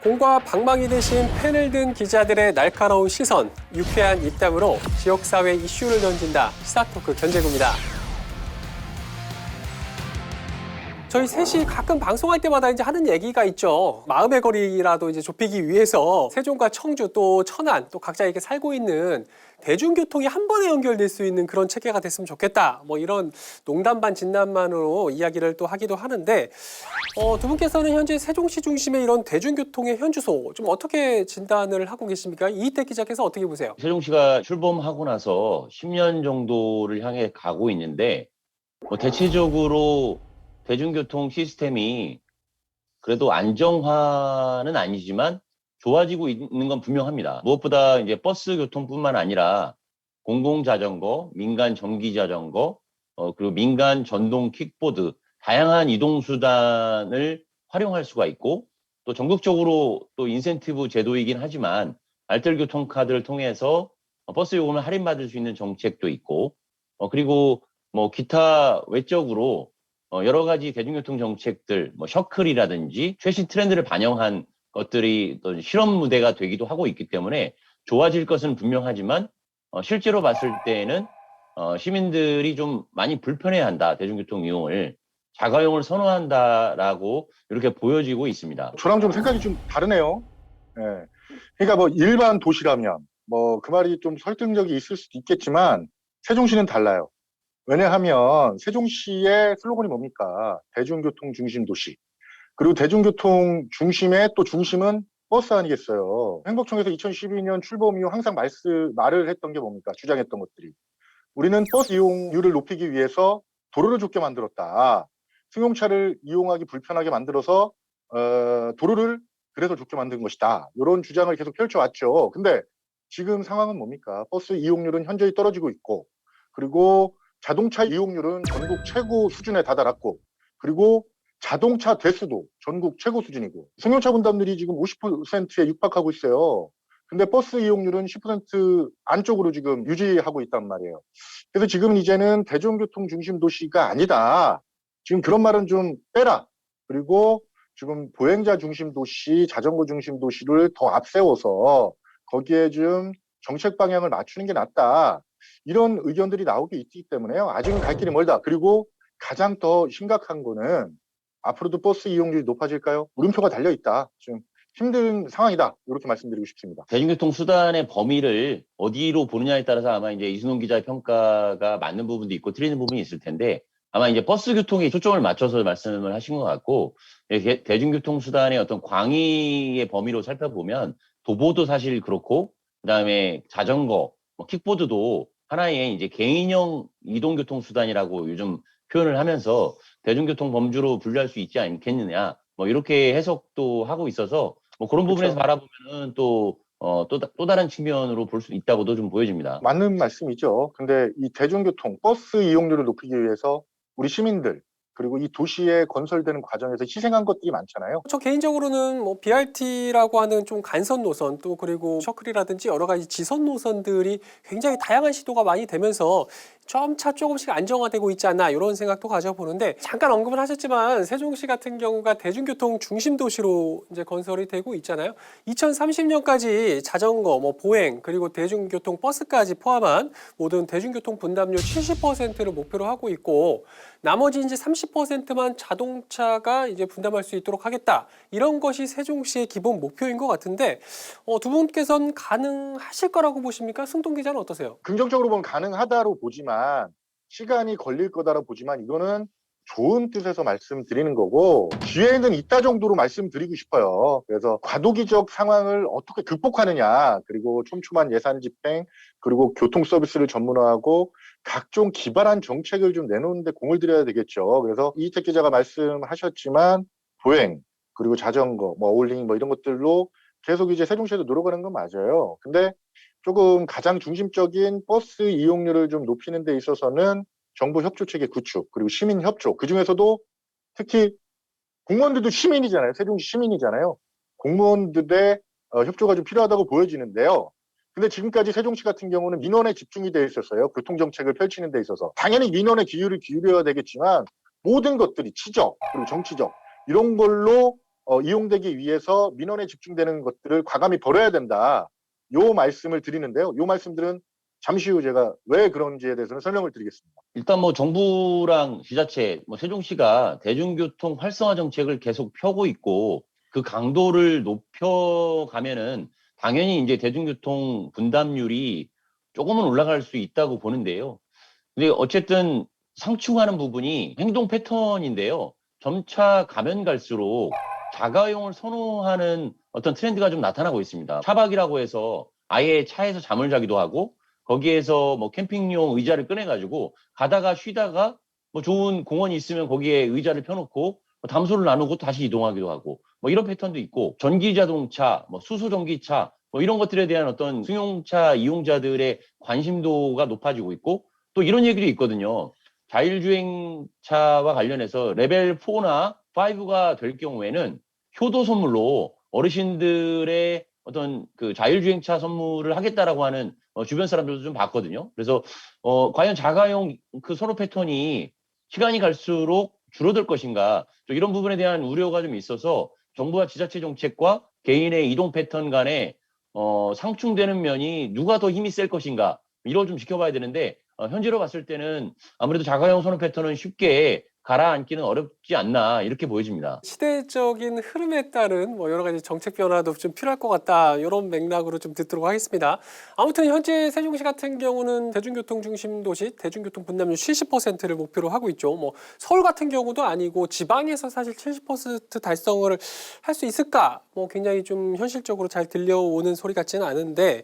공과 방망이 대신 펜을 든 기자들의 날카로운 시선, 유쾌한 입담으로 지역사회 이슈를 던진다. 시사토크 견제구입니다. 저희 셋이 가끔 방송할 때마다 이제 하는 얘기가 있죠. 마음의 거리라도 이제 좁히기 위해서 세종과 청주 또 천안 또 각자 이렇게 살고 있는 대중교통이 한 번에 연결될 수 있는 그런 체계가 됐으면 좋겠다. 뭐 이런 농담 반 진담만으로 이야기를 또 하기도 하는데 두 분께서는 현재 세종시 중심의 이런 대중교통의 현주소 좀 어떻게 진단을 하고 계십니까? 이희택 기자께서 어떻게 보세요? 세종시가 출범하고 나서 10년 정도를 향해 가고 있는데 대체적으로 대중교통 시스템이 그래도 안정화는 아니지만 좋아지고 있는 건 분명합니다. 무엇보다 이제 버스 교통뿐만 아니라 공공자전거, 민간 전기자전거, 그리고 민간 전동 킥보드, 다양한 이동수단을 활용할 수가 있고 또 전국적으로 또 인센티브 제도이긴 하지만 알뜰교통카드를 통해서 버스 요금을 할인받을 수 있는 정책도 있고 그리고 뭐 기타 외적으로 여러 가지 대중교통 정책들, 뭐 셔클이라든지 최신 트렌드를 반영한 것들이 또 실험 무대가 되기도 하고 있기 때문에 좋아질 것은 분명하지만 실제로 봤을 때에는 시민들이 좀 많이 불편해한다, 대중교통 이용을. 자가용을 선호한다라고 이렇게 보여지고 있습니다. 저랑 좀 생각이 좀 다르네요. 예. 그러니까 뭐 일반 도시라면 뭐 그 말이 좀 설득력이 있을 수도 있겠지만 세종시는 달라요. 왜냐하면 세종시의 슬로건이 뭡니까? 대중교통 중심 도시. 그리고 대중교통 중심의 또 중심은 버스 아니겠어요. 행복청에서 2012년 출범 이후 항상 말을 했던 게 뭡니까? 주장했던 것들이. 우리는 버스 이용률을 높이기 위해서 도로를 좁게 만들었다. 승용차를 이용하기 불편하게 만들어서 도로를 그래서 좁게 만든 것이다. 이런 주장을 계속 펼쳐왔죠. 근데 지금 상황은 뭡니까? 버스 이용률은 현저히 떨어지고 있고 그리고 자동차 이용률은 전국 최고 수준에 다다랐고 그리고 자동차 대수도 전국 최고 수준이고 승용차 분담률이 지금 50%에 육박하고 있어요. 근데 버스 이용률은 10% 안쪽으로 지금 유지하고 있단 말이에요. 그래서 지금 이제는 대중교통 중심 도시가 아니다. 지금 그런 말은 좀 빼라. 그리고 지금 보행자 중심 도시, 자전거 중심 도시를 더 앞세워서 거기에 좀 정책 방향을 맞추는 게 낫다. 이런 의견들이 나오고 있기 때문에요. 아직은 갈 길이 멀다. 그리고 가장 더 심각한 거는 앞으로도 버스 이용률이 높아질까요? 물음표가 달려있다. 지금 힘든 상황이다. 이렇게 말씀드리고 싶습니다. 대중교통 수단의 범위를 어디로 보느냐에 따라서 아마 이제 이순홍 기자의 평가가 맞는 부분도 있고 틀리는 부분이 있을 텐데 아마 이제 버스 교통에 초점을 맞춰서 말씀을 하신 것 같고 대중교통 수단의 어떤 광의의 범위로 살펴보면 도보도 사실 그렇고 그다음에 자전거, 킥보드도 하나의 이제 개인형 이동교통 수단이라고 요즘 표현을 하면서 대중교통 범주로 분류할 수 있지 않겠느냐 이렇게 해석도 하고 있어서 그런 부분에서 바라보면은 또 다른 측면으로 볼 수 있다고도 좀 보여집니다. 맞는 말씀이죠. 근데 이 대중교통, 버스 이용률을 높이기 위해서 우리 시민들, 그리고 이 도시에 건설되는 과정에서 희생한 것들이 많잖아요. 저 개인적으로는 뭐 BRT라고 하는 좀 간선 노선 또 그리고 셔클이라든지 여러 가지 지선 노선들이 굉장히 다양한 시도가 많이 되면서 점차 조금씩 안정화되고 있지 않나 이런 생각도 가져보는데 잠깐 언급을 하셨지만 세종시 같은 경우가 대중교통 중심 도시로 이제 건설이 되고 있잖아요. 2030년까지 자전거, 보행 그리고 대중교통 버스까지 포함한 모든 대중교통 분담률 70%를 목표로 하고 있고 나머지 이제 30%만 자동차가 이제 분담할 수 있도록 하겠다. 이런 것이 세종시의 기본 목표인 것 같은데 두 분께서는 가능하실 거라고 보십니까? 승동 기자는 어떠세요? 긍정적으로 보면 가능하다로 보지만 시간이 걸릴 거다라고 보지만 이거는 좋은 뜻에서 말씀드리는 거고 기회는 있다 정도로 말씀드리고 싶어요. 그래서 과도기적 상황을 어떻게 극복하느냐 그리고 촘촘한 예산 집행 그리고 교통 서비스를 전문화하고 각종 기발한 정책을 좀 내놓는데 공을 들여야 되겠죠. 그래서 이희택 기자가 말씀하셨지만 보행 그리고 자전거 어울링 이런 것들로 계속 이제 세종시에서 노력하는 건 맞아요. 근데 조금 가장 중심적인 버스 이용률을 좀 높이는 데 있어서는 정부 협조 체계 구축 그리고 시민 협조 그중에서도 특히 공무원들도 시민이잖아요. 세종시 시민이잖아요. 공무원들의 협조가 좀 필요하다고 보여지는데요. 근데 지금까지 세종시 같은 경우는 민원에 집중이 돼 있었어요. 교통정책을 펼치는 데 있어서. 당연히 민원에 기울여야 되겠지만 모든 것들이 치적 그리고 정치적 이런 걸로 이용되기 위해서 민원에 집중되는 것들을 과감히 벌여야 된다. 요 말씀을 드리는데요. 요 말씀들은 잠시 후 제가 왜 그런지에 대해서는 설명을 드리겠습니다. 일단 뭐 정부랑 지자체, 뭐 세종시가 대중교통 활성화 정책을 계속 펴고 있고 그 강도를 높여가면은 당연히 이제 대중교통 분담률이 조금은 올라갈 수 있다고 보는데요. 근데 어쨌든 상충하는 부분이 행동 패턴인데요. 점차 가면 갈수록 자가용을 선호하는 어떤 트렌드가 좀 나타나고 있습니다. 차박이라고 해서 아예 차에서 잠을 자기도 하고 거기에서 뭐 캠핑용 의자를 꺼내가지고 가다가 쉬다가 뭐 좋은 공원이 있으면 거기에 의자를 펴놓고 뭐 담소를 나누고 다시 이동하기도 하고 뭐 이런 패턴도 있고 전기 자동차, 뭐 수소 전기차 뭐 이런 것들에 대한 어떤 승용차 이용자들의 관심도가 높아지고 있고 또 이런 얘기도 있거든요. 자율주행차와 관련해서 레벨 4나 5가 될 경우에는 효도 선물로 어르신들의 어떤 그 자율주행차 선물을 하겠다라고 하는 주변 사람들도 좀 봤거든요. 그래서 과연 자가용 그 선호 패턴이 시간이 갈수록 줄어들 것인가 또 이런 부분에 대한 우려가 좀 있어서 정부와 지자체 정책과 개인의 이동 패턴 간에 상충되는 면이 누가 더 힘이 셀 것인가 이걸 좀 지켜봐야 되는데 현재로 봤을 때는 아무래도 자가용 선호 패턴은 쉽게 가라앉기는 어렵지 않나 이렇게 보여집니다. 시대적인 흐름에 따른 뭐 여러 가지 정책 변화도 좀 필요할 것 같다. 이런 맥락으로 좀 듣도록 하겠습니다. 아무튼 현재 세종시 같은 경우는 대중교통 중심 도시, 대중교통 분담률 70%를 목표로 하고 있죠. 뭐 서울 같은 경우도 아니고 지방에서 사실 70% 달성을 할 수 있을까? 뭐 굉장히 좀 현실적으로 잘 들려오는 소리 같지는 않은데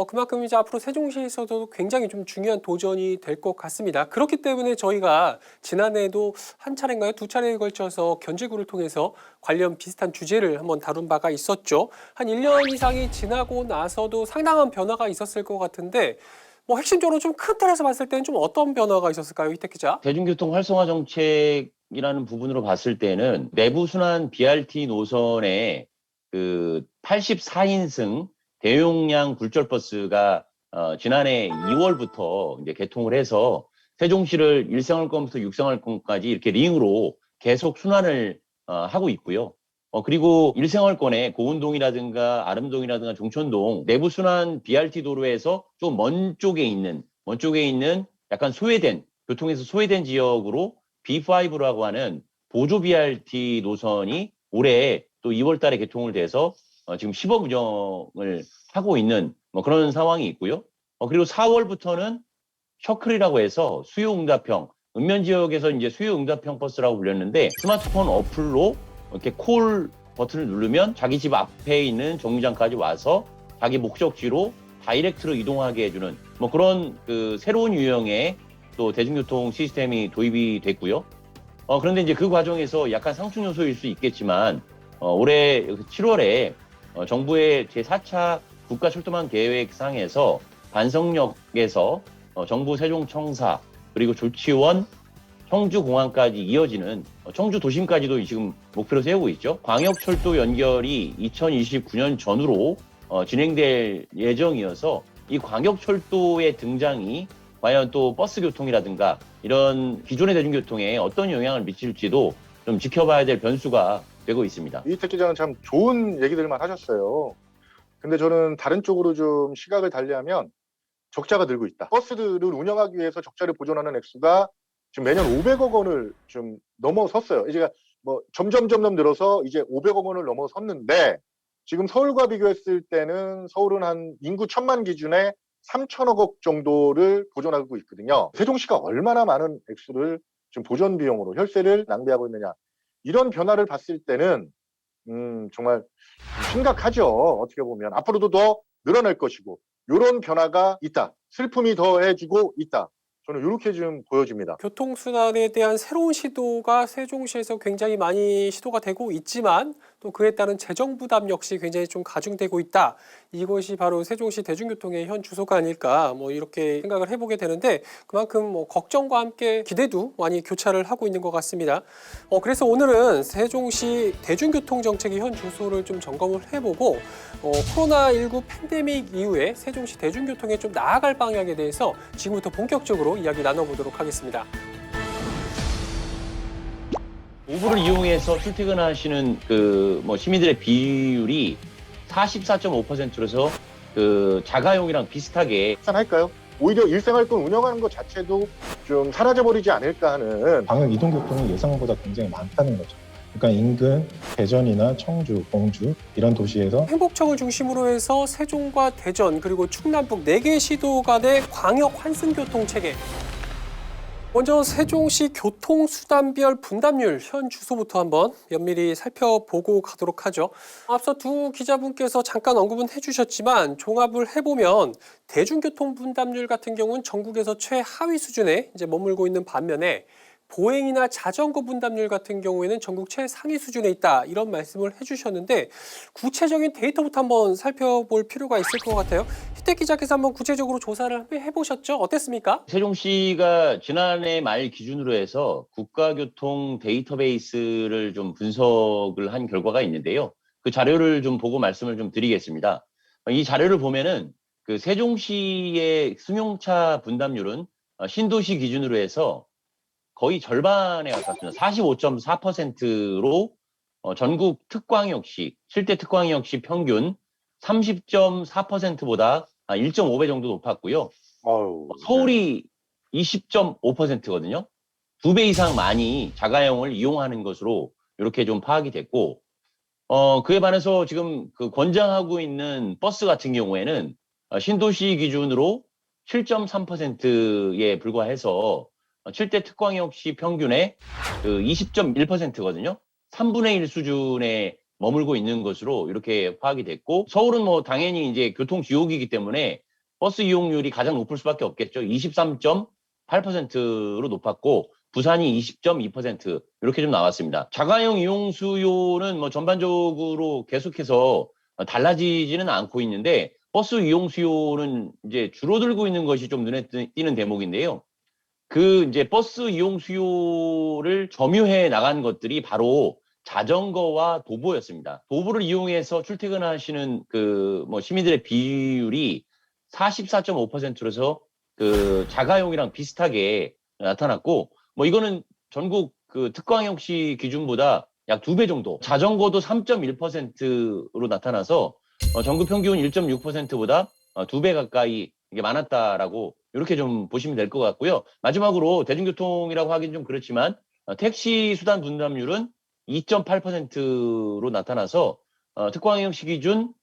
그만큼 이제 앞으로 세종시에서도 굉장히 좀 중요한 도전이 될 것 같습니다. 그렇기 때문에 저희가 지난해에도 한 차례인가요? 두 차례에 걸쳐서 견제구를 통해서 관련 비슷한 주제를 한번 다룬 바가 있었죠. 한 1년 이상이 지나고 나서도 상당한 변화가 있었을 것 같은데 뭐 핵심적으로 좀 큰 틀에서 봤을 때는 좀 어떤 변화가 있었을까요, 이태 기자? 대중교통 활성화 정책이라는 부분으로 봤을 때는 내부 순환 BRT 노선에 그 84인승 대용량 굴절버스가 지난해 2월부터 이제 개통을 해서 세종시를 1생활권부터 6생활권까지 이렇게 링으로 계속 순환을 하고 있고요. 그리고 1생활권에 고운동이라든가 아름동이라든가 종천동 내부 순환 BRT 도로에서 좀 먼 쪽에 있는 약간 소외된 교통에서 소외된 지역으로 B5라고 하는 보조 BRT 노선이 올해 또 2월 달에 개통을 돼서 지금 10억 운영을 하고 있는 뭐 그런 상황이 있고요. 그리고 4월부터는 셔클이라고 해서 수요응답형, 읍면 지역에서 이제 수요응답형 버스라고 불렸는데 스마트폰 어플로 이렇게 콜 버튼을 누르면 자기 집 앞에 있는 정류장까지 와서 자기 목적지로 다이렉트로 이동하게 해주는 뭐 그런 그 새로운 유형의 또 대중교통 시스템이 도입이 됐고요. 그런데 이제 그 과정에서 약간 상충 요소일 수 있겠지만 올해 7월에 정부의 제4차 국가철도망 계획상에서 반석역에서 정부 세종청사 그리고 조치원 청주공항까지 이어지는 청주 도심까지도 지금 목표로 세우고 있죠. 광역철도 연결이 2029년 전후로 진행될 예정이어서 이 광역철도의 등장이 과연 또 버스 교통이라든가 이런 기존의 대중교통에 어떤 영향을 미칠지도 좀 지켜봐야 될 변수가 되고 있습니다. 이태 기자는 참 좋은 얘기들만 하셨어요. 근데 저는 다른 쪽으로 좀 시각을 달리하면 적자가 늘고 있다. 버스들을 운영하기 위해서 적자를 보존하는 액수가 지금 매년 500억 원을 좀 넘어섰어요. 이제 뭐 점점 늘어서 이제 500억 원을 넘어섰는데 지금 서울과 비교했을 때는 서울은 한 인구 1000만 기준에 3천억 원 정도를 보존하고 있거든요. 세종시가 얼마나 많은 액수를 지금 보존 비용으로 혈세를 낭비하고 있느냐. 이런 변화를 봤을 때는 정말 심각하죠. 어떻게 보면 앞으로도 더 늘어날 것이고 이런 변화가 있다. 슬픔이 더해지고 있다. 저는 이렇게 좀 보여집니다. 교통순환에 대한 새로운 시도가 세종시에서 굉장히 많이 시도가 되고 있지만 또 그에 따른 재정 부담 역시 굉장히 좀 가중되고 있다. 이것이 바로 세종시 대중교통의 현 주소가 아닐까 뭐 이렇게 생각을 해보게 되는데 그만큼 뭐 걱정과 함께 기대도 많이 교차를 하고 있는 것 같습니다. 그래서 오늘은 세종시 대중교통 정책의 현 주소를 좀 점검을 해보고 코로나19 팬데믹 이후에 세종시 대중교통에 좀 나아갈 방향에 대해서 지금부터 본격적으로 이야기 나눠보도록 하겠습니다. 도보를 이용해서 출퇴근하시는 그 뭐 시민들의 비율이 44.5%라서 그 자가용이랑 비슷하게 할까요? 오히려 일생활권 운영하는 것 자체도 좀 사라져버리지 않을까 하는. 방역 이동교통이 예상보다 굉장히 많다는 거죠. 그러니까 인근 대전이나 청주, 공주 이런 도시에서 행복청을 중심으로 해서 세종과 대전 그리고 충남북 4개 시도 간의 광역 환승교통 체계. 먼저 세종시 교통수단별 분담률 현 주소부터 한번 면밀히 살펴보고 가도록 하죠. 앞서 두 기자분께서 잠깐 언급은 해주셨지만 종합을 해보면 대중교통 분담률 같은 경우는 전국에서 최하위 수준에 이제 머물고 있는 반면에 보행이나 자전거 분담률 같은 경우에는 전국 최상위 수준에 있다 이런 말씀을 해주셨는데 구체적인 데이터부터 한번 살펴볼 필요가 있을 것 같아요. 희택 기자께서 한번 구체적으로 조사를 해보셨죠? 어땠습니까? 세종시가 지난해 말 기준으로 해서 국가교통 데이터베이스를 좀 분석을 한 결과가 있는데요. 그 자료를 좀 보고 말씀을 좀 드리겠습니다. 이 자료를 보면은 그 세종시의 승용차 분담률은 신도시 기준으로 해서 거의 절반에 가깝습니다. 45.4%로 전국 특광역시, 실대 특광역시 평균 30.4%보다 1.5배 정도 높았고요. 서울이 20.5%거든요. 2배 이상 많이 자가용을 이용하는 것으로 이렇게 좀 파악이 됐고, 그에 반해서 지금 그 권장하고 있는 버스 같은 경우에는 신도시 기준으로 7.3%에 불과해서 7대 특광역시 평균의 그 20.1%거든요. 3분의 1 수준에 머물고 있는 것으로 이렇게 파악이 됐고, 서울은 뭐 당연히 이제 교통 지옥이기 때문에 버스 이용률이 가장 높을 수밖에 없겠죠. 23.8%로 높았고, 부산이 20.2% 이렇게 좀 나왔습니다. 자가용 이용 수요는 뭐 전반적으로 계속해서 달라지지는 않고 있는데 버스 이용 수요는 이제 줄어들고 있는 것이 좀 눈에 띄는 대목인데요. 그 이제 버스 이용 수요를 점유해 나간 것들이 바로 자전거와 도보였습니다. 도보를 이용해서 출퇴근하시는 그 뭐 시민들의 비율이 44.5%라서 그 자가용이랑 비슷하게 나타났고, 뭐 이거는 전국 그 특광역시 기준보다 약 2배 정도, 자전거도 3.1%로 나타나서 전국 평균 1.6%보다 2배 가까이 이게 많았다라고 이렇게 좀 보시면 될 것 같고요. 마지막으로 대중교통이라고 하긴 좀 그렇지만 택시 수단 분담률은 2.8%로 나타나서 특광역시 기준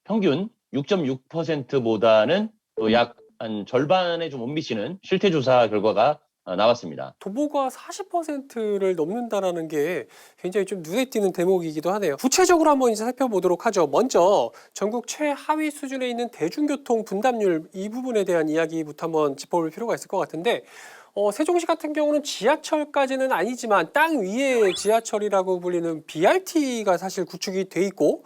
평균 6.6%보다는 또 약 한 절반에 좀 못 미치는 실태조사 결과가 나왔습니다. 도보가 40%를 넘는다라는 게 굉장히 좀 눈에 띄는 대목이기도 하네요. 구체적으로 한번 이제 살펴보도록 하죠. 먼저 전국 최하위 수준에 있는 대중교통 분담률 이 부분에 대한 이야기부터 한번 짚어볼 필요가 있을 것 같은데 세종시 같은 경우는 지하철까지는 아니지만 땅 위에 지하철이라고 불리는 BRT가 사실 구축이 돼 있고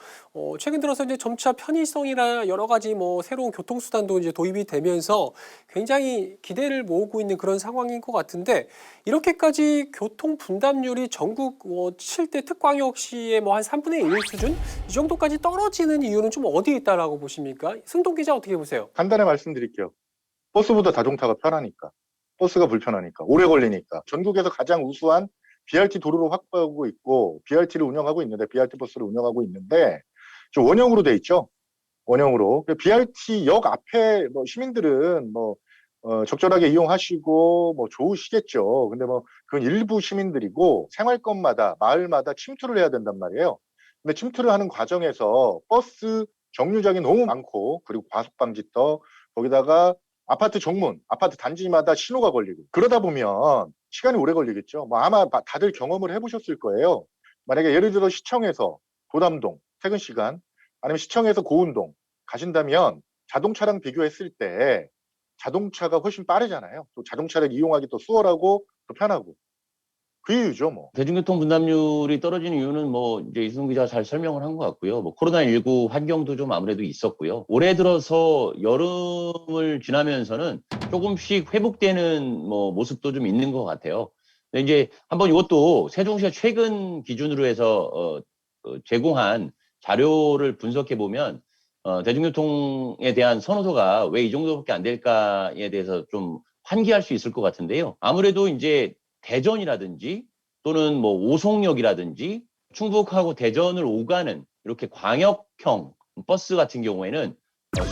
최근 들어서 이제 점차 편의성이나 여러 가지 뭐 새로운 교통수단도 이제 도입이 되면서 굉장히 기대를 모으고 있는 그런 상황인 것 같은데 이렇게까지 교통 분담률이 전국 7대 특광역시의 뭐 한 3분의 1 수준 이 정도까지 떨어지는 이유는 좀 어디에 있다라고 보십니까? 승동 기자 어떻게 보세요? 간단히 말씀드릴게요. 버스보다 자동차가 편하니까. 버스가 불편하니까. 오래 걸리니까. 전국에서 가장 우수한 BRT 도로를 확보하고 있고 BRT를 운영하고 있는데 BRT 버스를 운영하고 있는데 좀 원형으로 돼 있죠. 원형으로. BRT 역 앞에 뭐 시민들은 뭐 적절하게 이용하시고 뭐 좋으시겠죠. 근데 뭐 그건 일부 시민들이고 생활권마다 마을마다 침투를 해야 된단 말이에요. 근데 침투를 하는 과정에서 버스 정류장이 너무 많고 그리고 과속 방지턱 거기다가 아파트 정문, 아파트 단지마다 신호가 걸리고 그러다 보면 시간이 오래 걸리겠죠. 뭐 아마 다들 경험을 해보셨을 거예요. 만약에 예를 들어 시청에서 도담동 퇴근 시간 아니면 시청에서 고운동 가신다면 자동차랑 비교했을 때 자동차가 훨씬 빠르잖아요. 또 자동차를 이용하기 더 수월하고 더 편하고 그 이유죠, 뭐. 대중교통 분담률이 떨어지는 이유는 뭐 이제 이승훈 기자가 잘 설명을 한 것 같고요. 뭐 코로나19 환경도 좀 아무래도 있었고요. 올해 들어서 여름을 지나면서는 조금씩 회복되는 뭐 모습도 좀 있는 것 같아요. 근데 이제 한번 이것도 세종시가 최근 기준으로 해서 제공한 자료를 분석해 보면 대중교통에 대한 선호도가 왜 이 정도밖에 안 될까에 대해서 좀 환기할 수 있을 것 같은데요. 아무래도 이제 대전이라든지 또는 뭐 오송역이라든지 충북하고 대전을 오가는 이렇게 광역형 버스 같은 경우에는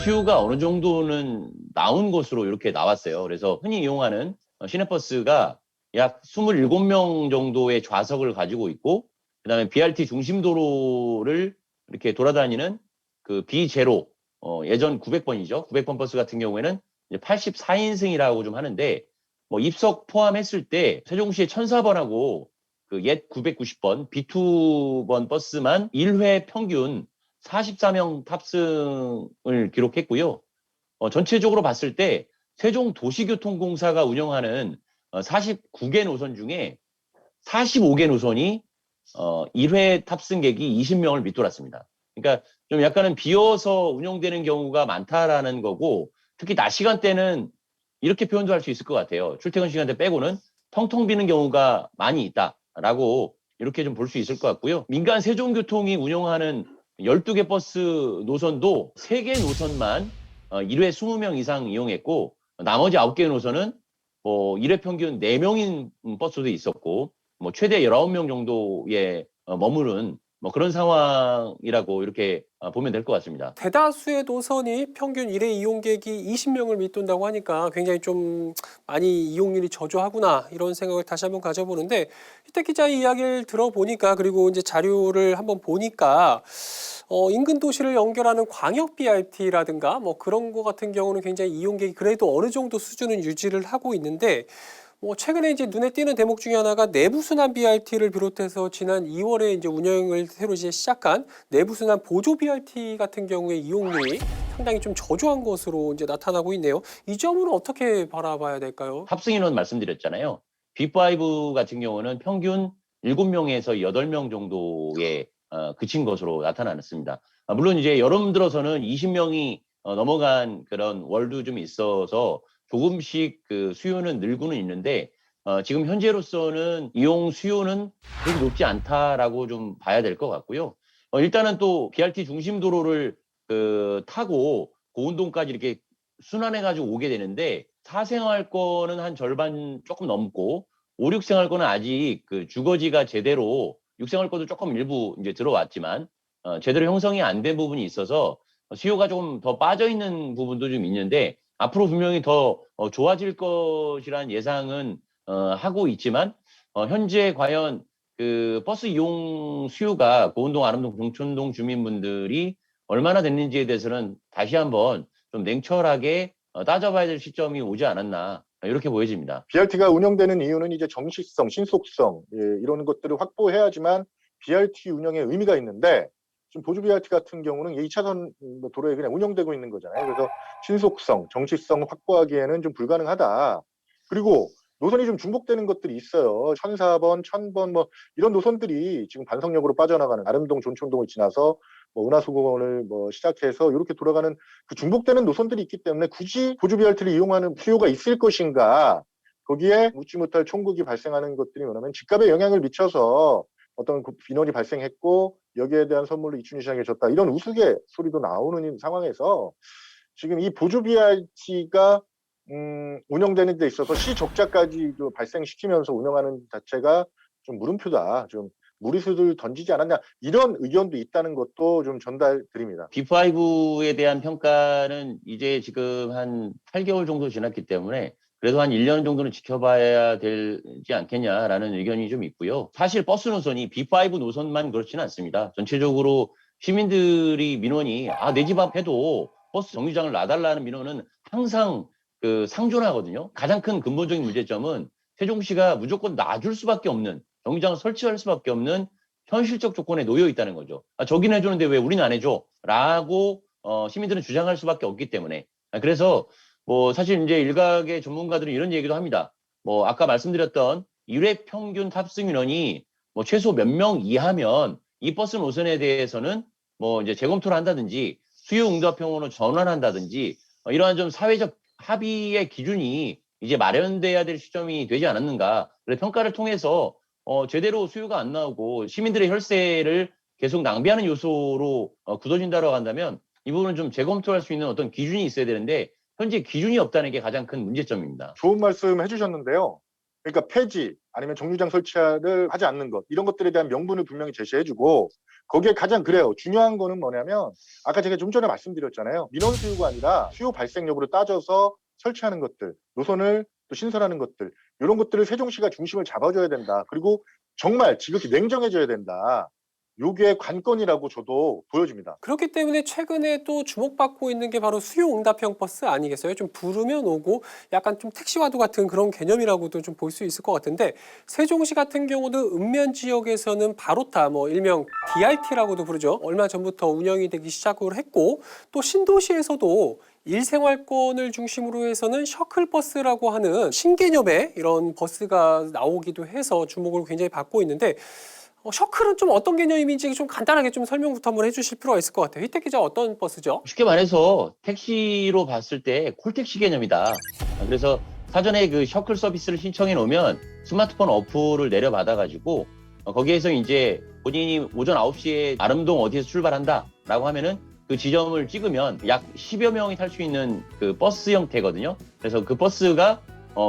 수요가 어느 정도는 나온 것으로 이렇게 나왔어요. 그래서 흔히 이용하는 시내버스가 약 27명 정도의 좌석을 가지고 있고, 그다음에 BRT 중심도로를 이렇게 돌아다니는 그 B0, 예전 900번이죠. 900번 버스 같은 경우에는 이제 84인승이라고 좀 하는데, 뭐 입석 포함했을 때 세종시의 1004번하고 그 옛 990번 B2번 버스만 1회 평균 44명 탑승을 기록했고요. 전체적으로 봤을 때 세종도시교통공사가 운영하는 49개 노선 중에 45개 노선이 1회 탑승객이 20명을 밑돌았습니다. 그러니까 좀 약간은 비어서 운영되는 경우가 많다라는 거고, 특히 낮 시간대는 이렇게 표현도 할 수 있을 것 같아요. 출퇴근 시간대 빼고는 텅텅 비는 경우가 많이 있다라고 이렇게 좀 볼 수 있을 것 같고요. 민간 세종교통이 운영하는 12개 버스 노선도 3개 노선만 1회 20명 이상 이용했고, 나머지 9개 노선은 뭐 1회 평균 4명인 버스도 있었고, 뭐 최대 19명 정도의 머무른 뭐 그런 상황이라고 이렇게 보면 될 것 같습니다. 대다수의 노선이 평균 1회 이용객이 20명을 밑돈다고 하니까 굉장히 좀 많이 이용률이 저조하구나 이런 생각을 다시 한번 가져보는데, 희택 기자의 이야기를 들어보니까, 그리고 이제 자료를 한번 보니까 인근 도시를 연결하는 광역 BRT라든가 뭐 그런 거 같은 경우는 굉장히 이용객이 그래도 어느 정도 수준은 유지를 하고 있는데, 뭐 최근에 이제 눈에 띄는 대목 중에 하나가 내부순환 BRT를 비롯해서 지난 2월에 이제 운영을 새로 이제 시작한 내부순환 보조 BRT 같은 경우에 이용률이 상당히 좀 저조한 것으로 이제 나타나고 있네요. 이 점은 어떻게 바라봐야 될까요? 탑승 인원 말씀드렸잖아요. B5 같은 경우는 평균 7명에서 8명 정도에 그친 것으로 나타났습니다. 물론 이제 여름 들어서는 20명이 넘어간 그런 월도 좀 있어서 조금씩 그 수요는 늘고는 있는데, 지금 현재로서는 이용 수요는 그렇게 높지 않다라고 좀 봐야 될 것 같고요. 일단은 또 BRT 중심 도로를 타고 고운동까지 이렇게 순환해가지고 오게 되는데, 사생활권은 한 절반 조금 넘고 5, 6생활권은 아직 그 주거지가 제대로, 6생활권도 조금 일부 이제 들어왔지만 제대로 형성이 안 된 부분이 있어서 수요가 조금 더 빠져 있는 부분도 좀 있는데, 앞으로 분명히 더 좋아질 것이라는 예상은 하고 있지만, 현재 과연 그 버스 이용 수요가 고운동, 아름동, 동촌동 주민분들이 얼마나 됐는지에 대해서는 다시 한번 좀 냉철하게 따져봐야 될 시점이 오지 않았나, 이렇게 보여집니다. BRT가 운영되는 이유는 이제 정시성, 신속성 이런 것들을 확보해야지만 BRT 운영에 의미가 있는데, 지금 보조 BRT 같은 경우는 2차선 도로에 그냥 운영되고 있는 거잖아요. 그래서 신속성, 정시성 확보하기에는 좀 불가능하다. 그리고 노선이 좀 중복되는 것들이 있어요. 1004번, 1000번 뭐 이런 노선들이 지금 반석역으로 빠져나가는 아름동, 존촌동을 지나서 뭐 은하수공원을 뭐 시작해서 이렇게 돌아가는 그 중복되는 노선들이 있기 때문에 굳이 보조 BRT를 이용하는 수요가 있을 것인가? 거기에 묻지 못할 총극이 발생하는 것들이 뭐냐면 집값에 영향을 미쳐서 어떤 민원이 발생했고 여기에 대한 선물로 이춘희 시장에 줬다, 이런 우스갯소리도 나오는 상황에서 지금 이 보조 BRT가 운영되는 데 있어서 시적자까지 발생시키면서 운영하는 자체가 좀 물음표다, 좀 무리수를 던지지 않았냐, 이런 의견도 있다는 것도 좀 전달드립니다. B5에 대한 평가는 이제 지금 한 8개월 정도 지났기 때문에 그래도 한 1년 정도는 지켜봐야 되지 않겠냐라는 의견이 좀 있고요. 사실 버스 노선이 B5 노선만 그렇지는 않습니다. 전체적으로 시민들이 민원이 내 집 앞에도 버스 정류장을 놔달라는 민원은 항상 그 상존하거든요. 가장 큰 근본적인 문제점은 세종시가 무조건 놔줄 수밖에 없는, 정류장을 설치할 수밖에 없는 현실적 조건에 놓여 있다는 거죠. 저기는 해주는데 왜 우리는 안 해줘? 라고 시민들은 주장할 수밖에 없기 때문에. 그래서 뭐 사실 이제 일각의 전문가들은 이런 얘기도 합니다. 뭐 아까 말씀드렸던 1회 평균 탑승 인원이 뭐 최소 몇 명 이하면 이 버스 노선에 대해서는 뭐 이제 재검토를 한다든지 수요 응답형으로 전환한다든지 이러한 좀 사회적 합의의 기준이 이제 마련돼야 될 시점이 되지 않았는가. 그래서 평가를 통해서 제대로 수요가 안 나오고 시민들의 혈세를 계속 낭비하는 요소로 굳어진다고 한다면 이 부분은 좀 재검토할 수 있는 어떤 기준이 있어야 되는데, 현재 기준이 없다는 게 가장 큰 문제점입니다. 좋은 말씀 해주셨는데요. 그러니까 폐지 아니면 정류장 설치를 하지 않는 것 이런 것들에 대한 명분을 분명히 제시해주고 거기에 가장 그래요. 중요한 거는 뭐냐면 아까 제가 좀 전에 말씀드렸잖아요. 민원 수요가 아니라 수요 발생 여부를 따져서 설치하는 것들, 노선을 또 신설하는 것들 이런 것들을 세종시가 중심을 잡아줘야 된다. 그리고 정말 지극히 냉정해져야 된다. 요게 관건이라고 저도 보여집니다. 그렇기 때문에 최근에 또 주목받고 있는 게 바로 수요응답형 버스 아니겠어요? 좀 부르면 오고 약간 좀 택시와도 같은 그런 개념이라고도 좀 볼 수 있을 것 같은데 세종시 같은 경우도 읍면 지역에서는 바로타 뭐 일명 BRT라고도 부르죠. 얼마 전부터 운영이 되기 시작을 했고 또 신도시에서도 일생활권을 중심으로 해서는 셔클버스라고 하는 신개념의 이런 버스가 나오기도 해서 주목을 굉장히 받고 있는데 셔클은 좀 어떤 개념인지 좀 간단하게 좀 설명부터 한번 해주실 필요가 있을 것 같아요. 희택 기자 어떤 버스죠? 쉽게 말해서 택시로 봤을 때 콜택시 개념이다. 그래서 사전에 그 셔클 서비스를 신청해 놓으면 스마트폰 어플을 내려받아가지고 거기에서 이제 본인이 오전 9시에 아름동 어디에서 출발한다라고 하면은 그 지점을 찍으면 약 10여 명이 탈 수 있는 그 버스 형태거든요. 그래서 그 버스가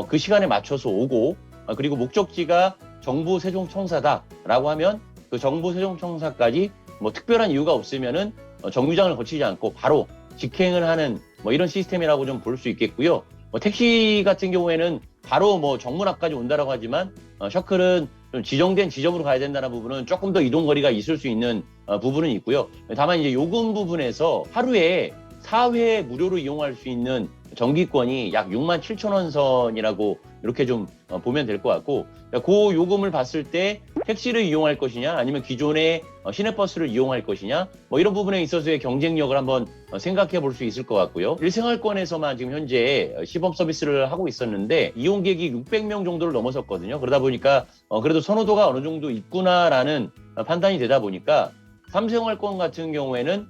그 시간에 맞춰서 오고 그리고 목적지가 정부 세종청사다라고 하면 그 정부 세종청사까지 뭐 특별한 이유가 없으면은 정류장을 거치지 않고 바로 직행을 하는 뭐 이런 시스템이라고 좀 볼 수 있겠고요. 택시 같은 경우에는 바로 뭐 정문 앞까지 온다라고 하지만 셔클은 좀 지정된 지점으로 가야 된다는 부분은 조금 더 이동 거리가 있을 수 있는 부분은 있고요. 다만 이제 요금 부분에서 하루에 4회 무료로 이용할 수 있는 정기권이 약 67,000원 선이라고 이렇게 좀 보면 될 것 같고 그 요금을 봤을 때 택시를 이용할 것이냐 아니면 기존의 시내버스를 이용할 것이냐 뭐 이런 부분에 있어서의 경쟁력을 한번 생각해 볼 수 있을 것 같고요. 일생활권에서만 지금 현재 시범 서비스를 하고 있었는데 이용객이 600명 정도를 넘어섰거든요. 그러다 보니까 그래도 선호도가 어느 정도 있구나라는 판단이 되다 보니까 삼생활권 같은 경우에는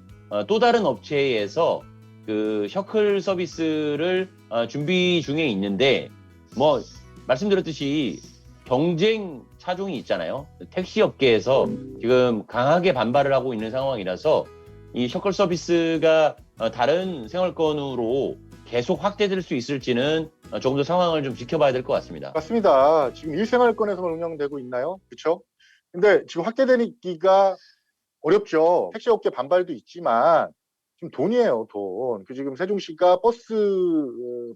또 다른 업체에서 그 셔클 서비스를 준비 중에 있는데 뭐 말씀드렸듯이 경쟁 차종이 있잖아요. 택시 업계에서 지금 강하게 반발을 하고 있는 상황이라서 이 셔클 서비스가 다른 생활권으로 계속 확대될 수 있을지는 조금 더 상황을 좀 지켜봐야 될 것 같습니다. 맞습니다. 지금 일생활권에서만 운영되고 있나요? 그렇죠? 근데 지금 확대되기가 어렵죠. 택시업계 반발도 있지만 지금 돈이에요, 돈. 그 지금 세종시가 버스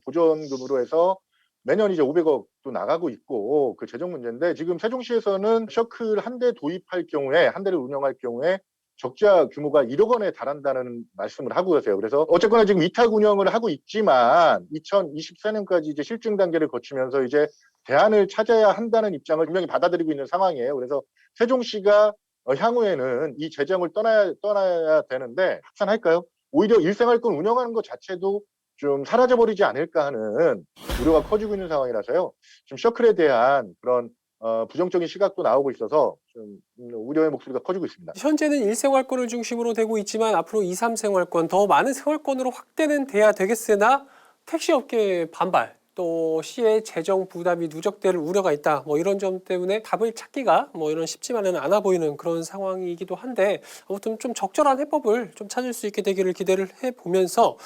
보전금으로 해서 매년 이제 500억도 나가고 있고 그 재정 문제인데 지금 세종시에서는 셔클 한 대 도입할 경우에 한 대를 운영할 경우에 적자 규모가 1억 원에 달한다는 말씀을 하고 계세요. 그래서 어쨌거나 지금 위탁 운영을 하고 있지만 2024년까지 이제 실증 단계를 거치면서 이제 대안을 찾아야 한다는 입장을 분명히 받아들이고 있는 상황이에요. 그래서 세종시가 향후에는 이 재정을 떠나야 되는데 확산할까요? 오히려 일생활권 운영하는 것 자체도 좀 사라져버리지 않을까 하는 우려가 커지고 있는 상황이라서요. 지금 셔클에 대한 그런 부정적인 시각도 나오고 있어서 좀 우려의 목소리가 커지고 있습니다. 현재는 일생활권을 중심으로 되고 있지만 앞으로 2, 3생활권 더 많은 생활권으로 확대는 돼야 되겠으나 택시업계의 반발 또 시의 재정 부담이 누적될 우려가 있다. 뭐 이런 점 때문에 답을 찾기가 뭐 이런 쉽지만은 않아 보이는 그런 상황이기도 한데 아무튼 좀 적절한 해법을 좀 찾을 수 있게 되기를 기대를 해보면서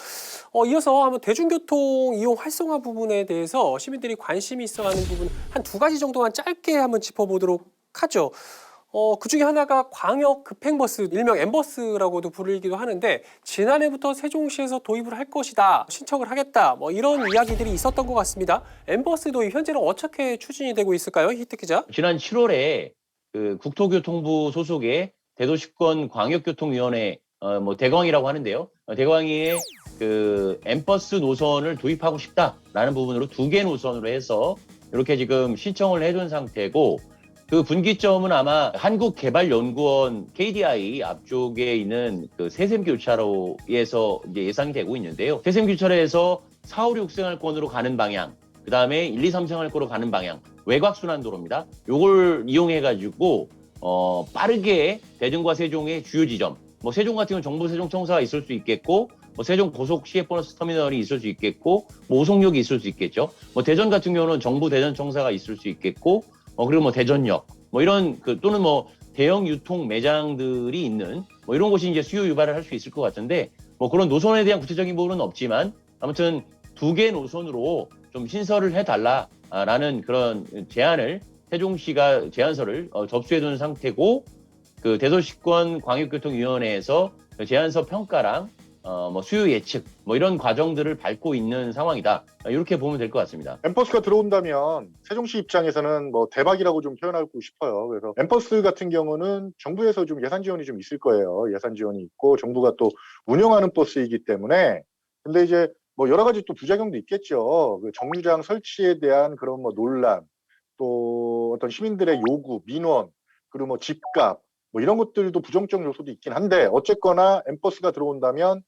이어서 한번 대중교통 이용 활성화 부분에 대해서 시민들이 관심이 있어하는 부분 한 2가지 정도만 짧게 한번 짚어보도록 하죠. 그 중에 하나가 광역 급행버스, 일명 M버스라고도 부르기도 하는데 지난해부터 세종시에서 도입을 할 것이다, 신청을 하겠다, 뭐 이런 이야기들이 있었던 것 같습니다. M버스 도입 현재는 어떻게 추진이 되고 있을까요, 희택 기자? 지난 7월에 그 국토교통부 소속의 대도시권 광역교통위원회 뭐 대광이라고 하는데요. 대광위에 그 M버스 노선을 도입하고 싶다라는 부분으로 2개 노선으로 해서 이렇게 지금 신청을 해둔 상태고. 그 분기점은 아마 한국개발연구원 KDI 앞쪽에 있는 그 새샘교차로에서 이제 예상이 되고 있는데요. 새샘교차로에서 4, 5, 6생활권으로 가는 방향, 그 다음에 1, 2, 3생활권으로 가는 방향, 외곽순환도로입니다. 요걸 이용해가지고 빠르게 대전과 세종의 주요 지점, 뭐 세종 같은 경우는 정부 세종청사가 있을 수 있겠고, 뭐 세종 고속 시외버스 터미널이 있을 수 있겠고, 뭐 오송역이 있을 수 있겠죠. 뭐 대전 같은 경우는 정부 대전청사가 있을 수 있겠고. 그리고 뭐 대전역, 뭐 이런 또는 뭐 대형 유통 매장들이 있는 뭐 이런 곳이 이제 수요 유발을 할 수 있을 것 같은데 뭐 그런 노선에 대한 구체적인 부분은 없지만 아무튼 2개 노선으로 좀 신설을 해달라 라는 그런 세종시가 제안서를 접수해 둔 상태고, 그 대도시권 광역교통위원회에서 제안서 평가랑 뭐 수요 예측 뭐 이런 과정들을 밟고 있는 상황이다. 이렇게 보면 될 것 같습니다. 엠퍼스가 들어온다면 세종시 입장에서는 뭐 대박이라고 좀 표현하고 싶어요. 그래서 엠퍼스 같은 경우는 정부에서 좀 예산 지원이 좀 있을 거예요. 예산 지원이 있고 정부가 또 운영하는 버스이기 때문에. 근데 이제 뭐 여러 가지 또 부작용도 있겠죠. 그 정류장 설치에 대한 그런 뭐 논란, 또 어떤 시민들의 요구, 민원, 그리고 뭐 집값, 뭐 이런 것들도 부정적 요소도 있긴 한데, 어쨌거나 엠버스가 들어온다면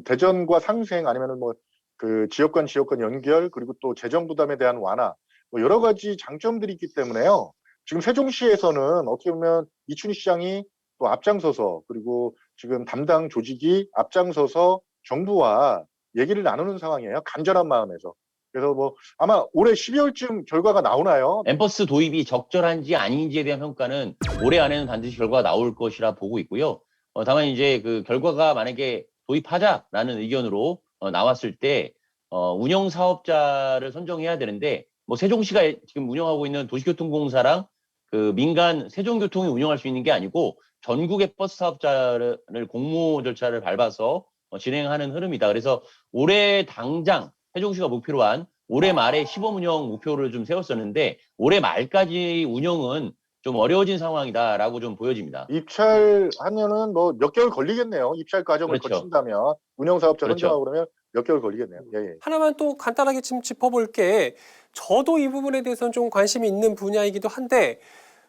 대전과 상생, 아니면은 뭐 그 지역 간 연결, 그리고 또 재정 부담에 대한 완화, 뭐 여러 가지 장점들이 있기 때문에요. 지금 세종시에서는 어떻게 보면 이춘희 시장이 또 앞장서서, 그리고 지금 담당 조직이 앞장서서 정부와 얘기를 나누는 상황이에요. 간절한 마음에서. 그래서 뭐 아마 올해 12월쯤 결과가 나오나요? 엠버스 도입이 적절한지 아닌지에 대한 평가는 올해 안에는 반드시 결과가 나올 것이라 보고 있고요. 다만 이제 그 결과가 만약에 도입하자라는 의견으로 나왔을 때 운영 사업자를 선정해야 되는데, 뭐 세종시가 지금 운영하고 있는 도시교통공사랑 그 민간 세종교통이 운영할 수 있는 게 아니고 전국의 버스 사업자를 공모 절차를 밟아서 진행하는 흐름이다. 그래서 올해 당장 세종시가 목표로 한 올해 말에 시범 운영 목표를 좀 세웠었는데, 올해 말까지 운영은 좀 어려워진 상황이다라고 좀 보여집니다. 입찰하면은 뭐 몇 개월 걸리겠네요. 입찰 과정을 그렇죠. 거친다면 운영 사업자 그렇죠. 선정하고 그러면 몇 개월 걸리겠네요. 예, 예. 하나만 또 간단하게 좀 짚어볼 게, 저도 이 부분에 대해서는 좀 관심이 있는 분야이기도 한데,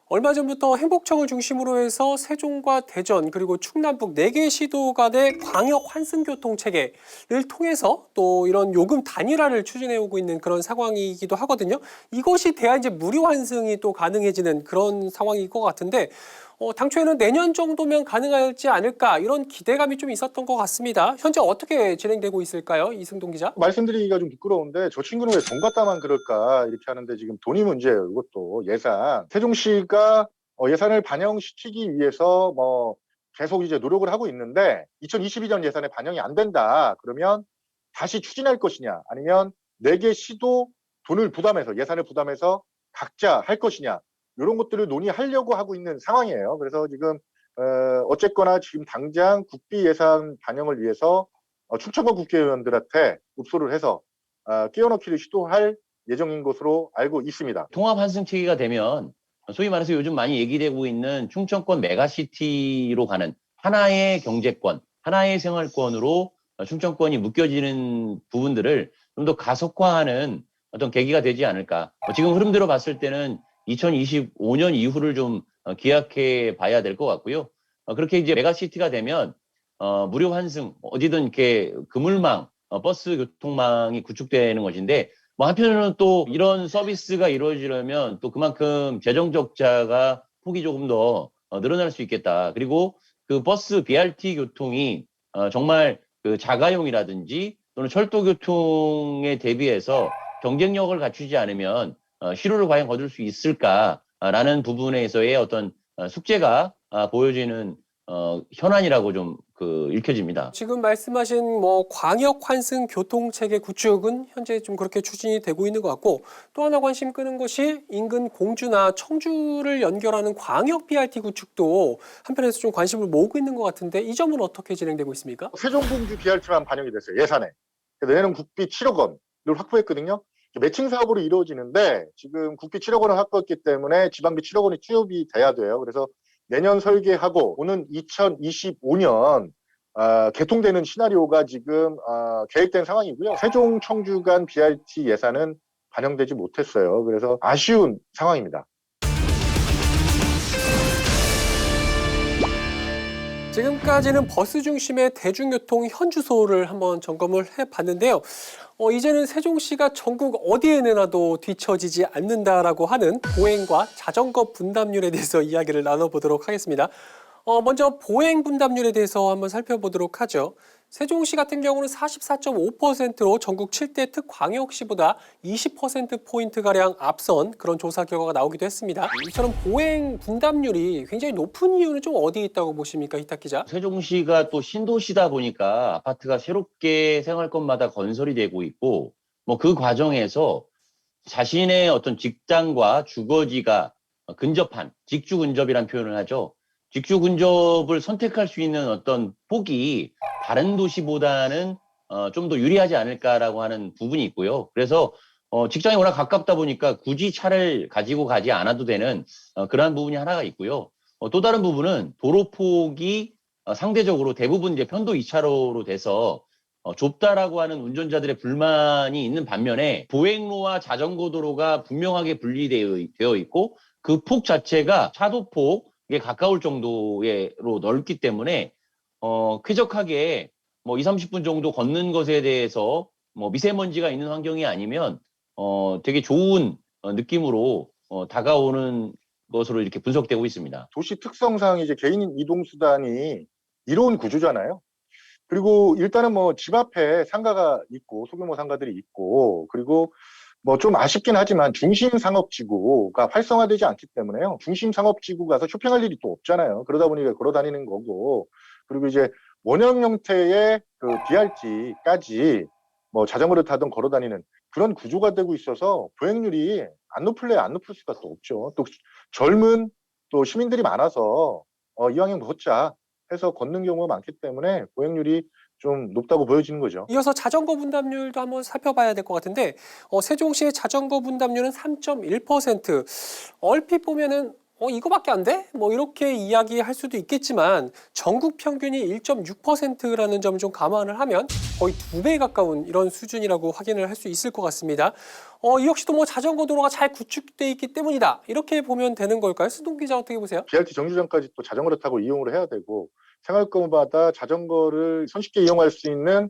얼마 전부터 행복청을 중심으로 해서 세종과 대전 그리고 충남북 4개 시도 간의 광역 환승교통 체계를 통해서 또 이런 요금 단일화를 추진해 오고 있는 그런 상황이기도 하거든요. 이것이 돼야 이제 무료 환승이 또 가능해지는 그런 상황일 것 같은데, 당초에는 내년 정도면 가능하지 않을까, 이런 기대감이 좀 있었던 것 같습니다. 현재 어떻게 진행되고 있을까요, 이승동 기자? 말씀드리기가 좀 부끄러운데 저 친구는 왜 돈 갖다만 그럴까 이렇게 하는데, 지금 돈이 문제예요. 이것도 예산. 세종시가 예산을 반영시키기 위해서 뭐 계속 이제 노력을 하고 있는데, 2022년 예산에 반영이 안 된다 그러면 다시 추진할 것이냐, 아니면 4개 시도 돈을 부담해서, 예산을 부담해서 각자 할 것이냐, 이런 것들을 논의하려고 하고 있는 상황이에요. 그래서 지금 어쨌거나 지금 당장 국비 예산 반영을 위해서 충청권 국회의원들한테 읍소를 해서 끼워넣기를 시도할 예정인 것으로 알고 있습니다. 통합 환승 체계가 되면 소위 말해서 요즘 많이 얘기되고 있는 충청권 메가시티로 가는 하나의 경제권, 하나의 생활권으로 충청권이 묶여지는 부분들을 좀 더 가속화하는 어떤 계기가 되지 않을까. 지금 흐름대로 봤을 때는 2025년 이후를 좀 기약해 봐야 될 것 같고요. 그렇게 이제 메가시티가 되면 무료 환승, 어디든 이렇게 그물망, 버스 교통망이 구축되는 것인데, 뭐 한편으로는 또 이런 서비스가 이루어지려면 또 그만큼 재정 적자가 폭이 조금 더 늘어날 수 있겠다. 그리고 그 버스 BRT 교통이 정말 그 자가용이라든지 또는 철도 교통에 대비해서 경쟁력을 갖추지 않으면 실효를 과연 거둘 수 있을까라는 부분에서의 어떤 숙제가 보여지는 현안이라고 좀 읽혀집니다. 지금 말씀하신 뭐 광역 환승 교통 체계 구축은 현재 좀 그렇게 추진이 되고 있는 것 같고, 또 하나 관심 끄는 것이 인근 공주나 청주를 연결하는 광역 BRT 구축도 한편에서 좀 관심을 모으고 있는 것 같은데, 이 점은 어떻게 진행되고 있습니까? 세종공주 BRT만 반영이 됐어요. 예산에. 내년 국비 7억 원을 확보했거든요. 매칭 사업으로 이루어지는데, 지금 국비 7억 원을 확보했기 때문에 지방비 7억 원이 투입이 돼야 돼요. 그래서 내년 설계하고 오는 2025년 개통되는 시나리오가 지금 계획된 상황이고요. 세종 청주 간 BRT 예산은 반영되지 못했어요. 그래서 아쉬운 상황입니다. 지금까지는 버스 중심의 대중교통 현주소를 한번 점검을 해봤는데요. 이제는 세종시가 전국 어디에 내놔도 뒤처지지 않는다라고 하는 보행과 자전거 분담률에 대해서 이야기를 나눠보도록 하겠습니다. 먼저 보행 분담률에 대해서 한번 살펴보도록 하죠. 세종시 같은 경우는 44.5%로 전국 7대 특광역시보다 20%포인트가량 앞선 그런 조사 결과가 나오기도 했습니다. 이처럼 보행 분담률이 굉장히 높은 이유는 좀 어디에 있다고 보십니까, 이탁 기자? 세종시가 또 신도시다 보니까 아파트가 새롭게 생활권마다 건설이 되고 있고, 뭐 그 과정에서 자신의 어떤 직장과 주거지가 근접한 직주 근접이라는 표현을 하죠. 직주 근접을 선택할 수 있는 어떤 폭이 다른 도시보다는 좀 더 유리하지 않을까라고 하는 부분이 있고요. 그래서 직장이 워낙 가깝다 보니까 굳이 차를 가지고 가지 않아도 되는 그러한 부분이 하나가 있고요. 또 다른 부분은 도로폭이 상대적으로 대부분 이제 편도 2차로로 돼서 좁다라고 하는 운전자들의 불만이 있는 반면에 보행로와 자전거 도로가 분명하게 분리되어 있고 그 폭 자체가 차도폭에 가까울 정도로 넓기 때문에 쾌적하게 뭐 2, 30분 정도 걷는 것에 대해서 뭐 미세먼지가 있는 환경이 아니면 되게 좋은 느낌으로 다가오는 것으로 이렇게 분석되고 있습니다. 도시 특성상 이제 개인 이동 수단이 이로운 구조잖아요. 그리고 일단은 뭐 집 앞에 상가가 있고 소규모 상가들이 있고 그리고 뭐 좀 아쉽긴 하지만 중심 상업지구가 활성화되지 않기 때문에요. 중심 상업지구 가서 쇼핑할 일이 또 없잖아요. 그러다 보니까 걸어 다니는 거고 그리고 이제 원형 형태의 그 BRT까지 뭐 자전거를 타든 걸어 다니는 그런 구조가 되고 있어서 보행률이 안 높을 수가 또 없죠. 또 젊은 또 시민들이 많아서 이왕이면 걷자 해서 걷는 경우가 많기 때문에 보행률이 좀 높다고 보여지는 거죠. 이어서 자전거 분담률도 한번 살펴봐야 될 것 같은데 세종시의 자전거 분담률은 3.1%. 얼핏 보면은 이거밖에 안 돼? 뭐 이렇게 이야기할 수도 있겠지만 전국 평균이 1.6%라는 점을 좀 감안을 하면 거의 2배에 가까운 이런 수준이라고 확인을 할 수 있을 것 같습니다. 이 역시도 뭐 자전거 도로가 잘 구축돼 있기 때문이다. 이렇게 보면 되는 걸까요? 수동 기자 어떻게 보세요? BRT 정류장까지 또 자전거를 타고 이용을 해야 되고 생활권마다 자전거를 손쉽게 이용할 수 있는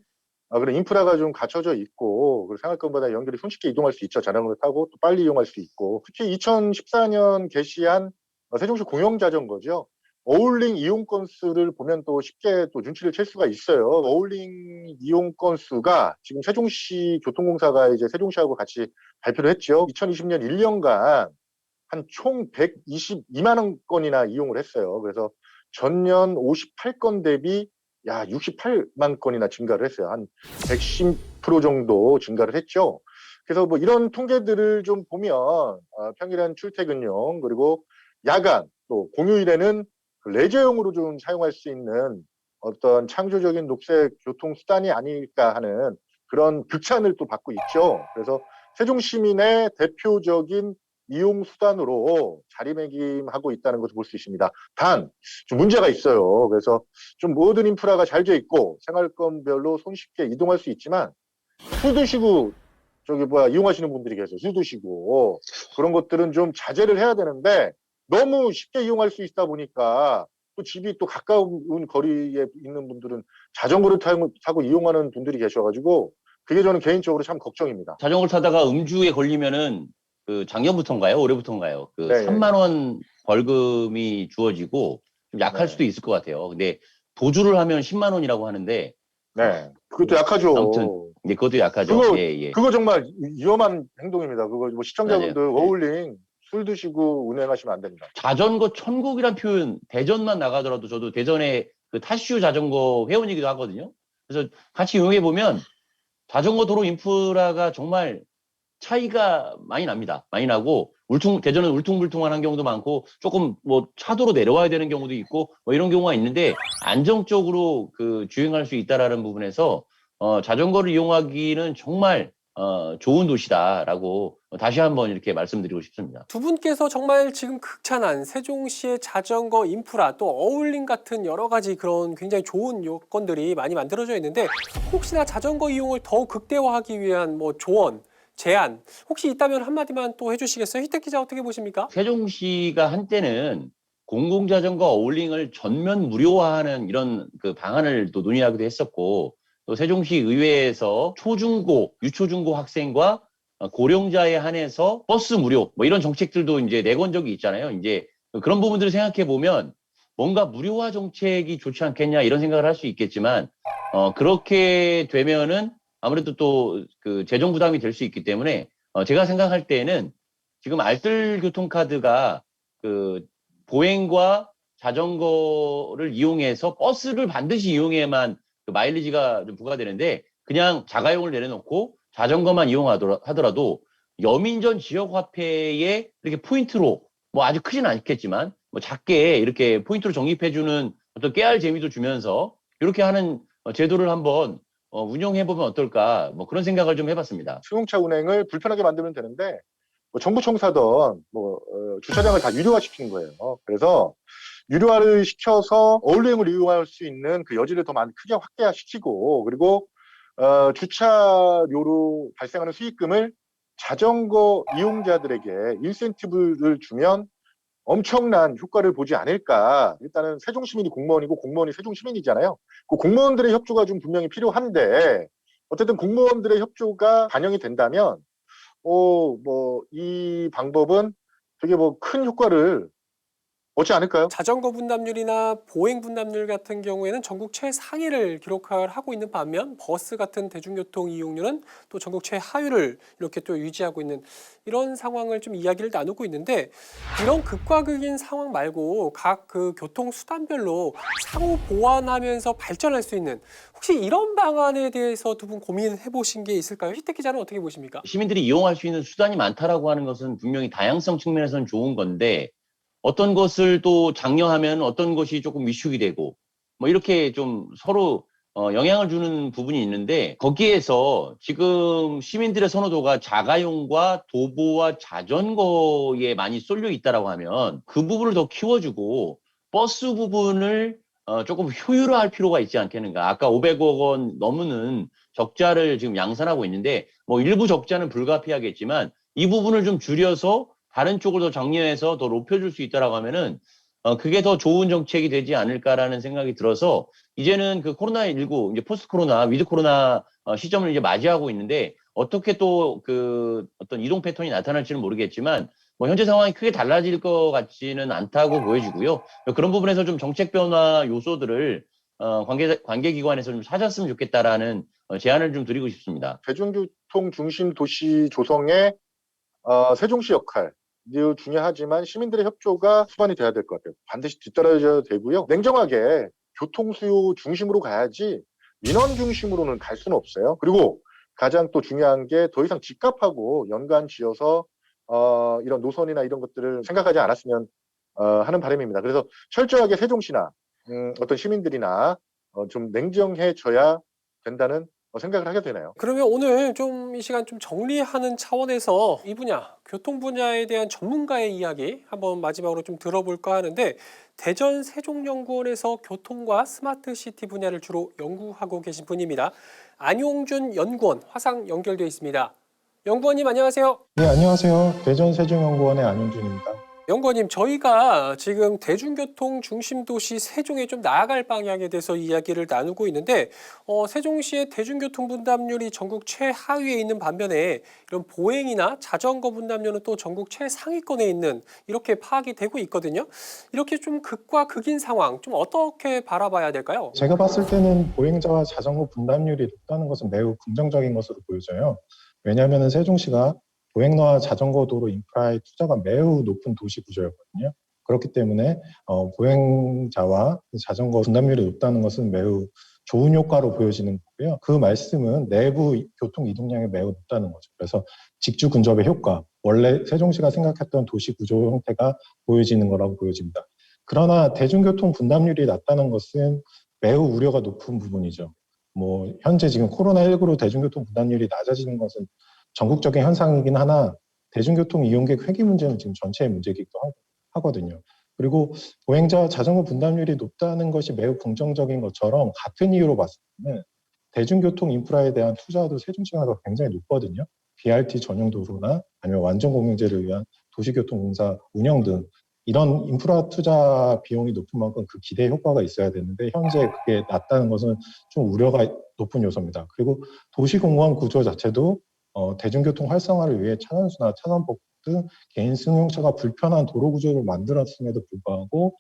그런 인프라가 좀 갖춰져 있고 그리고 생활권마다 연결이 손쉽게 이동할 수 있죠. 자전거를 타고 또 빨리 이용할 수 있고 특히 2014년 개시한 세종시 공영 자전거죠. 어울링 이용 건수를 보면 또 쉽게 또 눈치를 챌 수가 있어요. 어울링 이용 건수가 지금 세종시 교통공사가 이제 세종시하고 같이 발표를 했죠. 2020년 1년간 한 총 122만 건이나 이용을 했어요. 그래서 전년 58건 대비 68만 건이나 증가를 했어요. 한 110% 정도 증가를 했죠. 그래서 뭐 이런 통계들을 좀 보면 평일엔 출퇴근용 그리고 야간 또 공휴일에는 레저용으로 좀 사용할 수 있는 어떤 창조적인 녹색 교통 수단이 아닐까 하는 그런 극찬을 또 받고 있죠. 그래서 세종 시민의 대표적인 이용 수단으로 자리매김하고 있다는 것을 볼 수 있습니다. 단 좀 문제가 있어요. 그래서 좀 모든 인프라가 잘 돼 있고 생활권별로 손쉽게 이동할 수 있지만 술 드시고 이용하시는 분들이 계세요. 술 드시고 그런 것들은 좀 자제를 해야 되는데 너무 쉽게 이용할 수 있다 보니까 또 집이 또 가까운 거리에 있는 분들은 자전거를 타고 이용하는 분들이 계셔가지고 그게 저는 개인적으로 참 걱정입니다. 자전거를 타다가 음주에 걸리면은 그 작년부터인가요? 올해부터인가요? 그 네. 3만 원 벌금이 주어지고 좀 약할 네. 수도 있을 것 같아요. 근데 도주를 하면 10만 원이라고 하는데 네, 그것도 약하죠. 아무튼 네, 그것도 약하죠. 그거- 예. 그거 정말 위험한 행동입니다. 그거 뭐 시청자분들 맞아요. 네. 어울링 술 드시고 운행하시면 안 됩니다. 자전거 천국이란 표현 대전만 나가더라도 저도 대전에 그 타슈 자전거 회원이기도 하거든요. 그래서 같이 이용해 보면 자전거 도로 인프라가 정말 차이가 많이 납니다. 많이 나고 대전은 울퉁불퉁한 경우도 많고 조금 뭐 차도로 내려와야 되는 경우도 있고 뭐 이런 경우가 있는데 안정적으로 그 주행할 수 있다라는 부분에서 자전거를 이용하기는 정말 좋은 도시다라고 다시 한번 이렇게 말씀드리고 싶습니다. 두 분께서 정말 지금 극찬한 세종시의 자전거 인프라 또 어울림 같은 여러 가지 그런 굉장히 좋은 요건들이 많이 만들어져 있는데 혹시나 자전거 이용을 더욱 극대화하기 위한 뭐 조언, 제안 혹시 있다면 한마디만 또 해주시겠어요? 희택 기자 어떻게 보십니까? 세종시가 한때는 공공자전거 어울링을 전면 무료화하는 이런 그 방안을 또 논의하기도 했었고 또 세종시 의회에서 초중고, 유초중고 학생과 고령자에 한해서 버스 무료 뭐 이런 정책들도 이제 내건 적이 있잖아요. 이제 그런 부분들을 생각해 보면 뭔가 무료화 정책이 좋지 않겠냐 이런 생각을 할 수 있겠지만 그렇게 되면은 아무래도 또 그 재정 부담이 될 수 있기 때문에 제가 생각할 때에는 지금 알뜰 교통카드가 그 보행과 자전거를 이용해서 버스를 반드시 이용해야만 그 마일리지가 좀 부과되는데 그냥 자가용을 내려놓고 자전거만 이용하더라도 여민전 지역화폐에 이렇게 포인트로 뭐 아주 크진 않겠지만 뭐 작게 이렇게 포인트로 적립해주는 어떤 깨알 재미도 주면서 이렇게 하는 제도를 한번 운영해보면 어떨까 뭐 그런 생각을 좀 해봤습니다. 승용차 운행을 불편하게 만들면 되는데 뭐 정부 청사든 뭐 주차장을 다 유료화 시키는 거예요. 그래서 유료화를 시켜서 어울림을 이용할 수 있는 그 여지를 더 많이 크게 확대시키고 그리고 주차료로 발생하는 수익금을 자전거 이용자들에게 인센티브를 주면 엄청난 효과를 보지 않을까. 일단은 세종시민이 공무원이고 공무원이 세종시민이잖아요. 그 공무원들의 협조가 좀 분명히 필요한데 어쨌든 공무원들의 협조가 반영이 된다면 이 방법은 되게 뭐 큰 효과를 얻지 않을까요? 자전거 분담률이나 보행 분담률 같은 경우에는 전국 최상위를 기록하고 있는 반면 버스 같은 대중교통 이용률은 또 전국 최하위를 이렇게 또 유지하고 있는 이런 상황을 좀 이야기를 나누고 있는데 이런 극과 극인 상황 말고 각 그 교통 수단별로 상호 보완하면서 발전할 수 있는 혹시 이런 방안에 대해서 두 분 고민해 보신 게 있을까요? 희택 기자는 어떻게 보십니까? 시민들이 이용할 수 있는 수단이 많다라고 하는 것은 분명히 다양성 측면에서는 좋은 건데 어떤 것을 또 장려하면 어떤 것이 조금 위축이 되고 뭐 이렇게 좀 서로 영향을 주는 부분이 있는데 거기에서 지금 시민들의 선호도가 자가용과 도보와 자전거에 많이 쏠려 있다라고 하면 그 부분을 더 키워주고 버스 부분을 조금 효율화할 필요가 있지 않겠는가. 아까 500억 원 넘는 적자를 지금 양산하고 있는데 뭐 일부 적자는 불가피하겠지만 이 부분을 좀 줄여서 다른 쪽을 더 장려해서 더 높여줄 수 있다라고 하면은 그게 더 좋은 정책이 되지 않을까라는 생각이 들어서 이제는 그 코로나19 이제 포스트 코로나, 위드 코로나 시점을 이제 맞이하고 있는데 어떻게 또 그 어떤 이동 패턴이 나타날지는 모르겠지만 뭐 현재 상황이 크게 달라질 것 같지는 않다고 보여지고요. 그런 부분에서 좀 정책 변화 요소들을 관계기관에서 좀 찾았으면 좋겠다라는 제안을 좀 드리고 싶습니다. 대중교통 중심 도시 조성의 세종시 역할 중요하지만 시민들의 협조가 수반이 돼야 될 것 같아요. 반드시 뒤따라줘야 되고요. 냉정하게 교통수요 중심으로 가야지 민원 중심으로는 갈 수는 없어요. 그리고 가장 또 중요한 게 더 이상 집값하고 연관 지어서 이런 노선이나 이런 것들을 생각하지 않았으면 하는 바람입니다. 그래서 철저하게 세종시나 어떤 시민들이나 좀 냉정해져야 된다는 생각을 하게 되네요. 그러면 오늘 좀 이 시간 좀 정리하는 차원에서 이 분야, 교통 분야에 대한 전문가의 이야기 한번 마지막으로 좀 들어볼까 하는데 대전 세종연구원에서 교통과 스마트시티 분야를 주로 연구하고 계신 분입니다. 안용준 연구원 화상 연결되어 있습니다. 연구원님 안녕하세요. 네, 안녕하세요. 대전 세종연구원의 안윤준입니다. 연구원님, 저희가 지금 대중교통 중심 도시 세종에 좀 나아갈 방향에 대해서 이야기를 나누고 있는데 세종시의 대중교통 분담률이 전국 최하위에 있는 반면에 이런 보행이나 자전거 분담률은 또 전국 최상위권에 있는 이렇게 파악이 되고 있거든요. 이렇게 좀 극과 극인 상황 좀 어떻게 바라봐야 될까요? 제가 봤을 때는 보행자와 자전거 분담률이 높다는 것은 매우 긍정적인 것으로 보여져요. 왜냐하면 세종시가 보행로와 자전거 도로 인프라의 투자가 매우 높은 도시 구조였거든요. 그렇기 때문에 보행자와 자전거 분담률이 높다는 것은 매우 좋은 효과로 보여지는 거고요. 그 말씀은 내부 교통 이동량이 매우 높다는 거죠. 그래서 직주 근접의 효과, 원래 세종시가 생각했던 도시 구조 형태가 보여지는 거라고 보여집니다. 그러나 대중교통 분담률이 낮다는 것은 매우 우려가 높은 부분이죠. 현재 지금 코로나19로 대중교통 분담률이 낮아지는 것은 전국적인 현상이긴 하나 대중교통 이용객 회귀 문제는 지금 전체의 문제이기도 하거든요. 그리고 보행자 자전거 분담률이 높다는 것이 매우 긍정적인 것처럼 같은 이유로 봤을 때는 대중교통 인프라에 대한 투자도 세종시가 굉장히 높거든요. BRT 전용 도로나 아니면 완전 공영제를 위한 도시교통공사 운영 등 이런 인프라 투자 비용이 높은 만큼 그 기대 효과가 있어야 되는데 현재 그게 낮다는 것은 좀 우려가 높은 요소입니다. 그리고 도시공간 구조 자체도 대중교통 활성화를 위해 차선수나 차선법 등 개인 승용차가 불편한 도로 구조를 만들었음에도 불구하고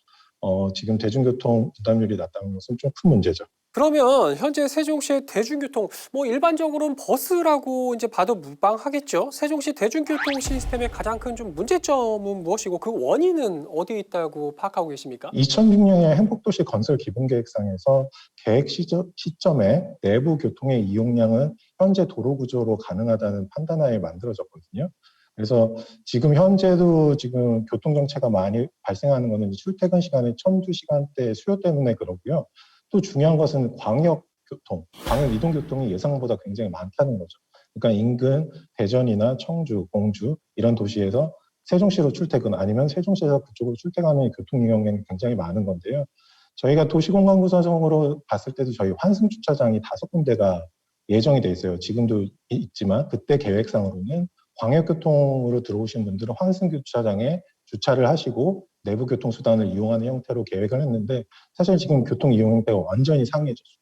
지금 대중교통 부담률이 낮다는 것은 좀 큰 문제죠. 그러면 현재 세종시의 대중교통, 뭐 일반적으로는 버스라고 이제 봐도 무방하겠죠. 세종시 대중교통 시스템의 가장 큰 좀 문제점은 무엇이고 그 원인은 어디에 있다고 파악하고 계십니까? 2006년에 행복도시 건설 기본계획상에서 계획 시점에 내부 교통의 이용량은 현재 도로 구조로 가능하다는 판단하에 만들어졌거든요. 그래서 지금 현재도 지금 교통정체가 많이 발생하는 것은 출퇴근 시간에 1002시간대 수요 때문에 그러고요. 또 중요한 것은 광역교통, 광역이동교통이 예상보다 굉장히 많다는 거죠. 그러니까 인근 대전이나 청주, 공주 이런 도시에서 세종시로 출퇴근 아니면 세종시에서 그쪽으로 출퇴근하는 교통 이용량이 굉장히 많은 건데요. 저희가 도시공간 구조상으로 봤을 때도 저희 환승 주차장이 5군데가 예정이 돼 있어요. 지금도 있지만 그때 계획상으로는 광역교통으로 들어오신 분들은 환승 주차장에 주차를 하시고 내부 교통수단을 이용하는 형태로 계획을 했는데 사실 지금 교통 이용 형태가 완전히 상해졌어요.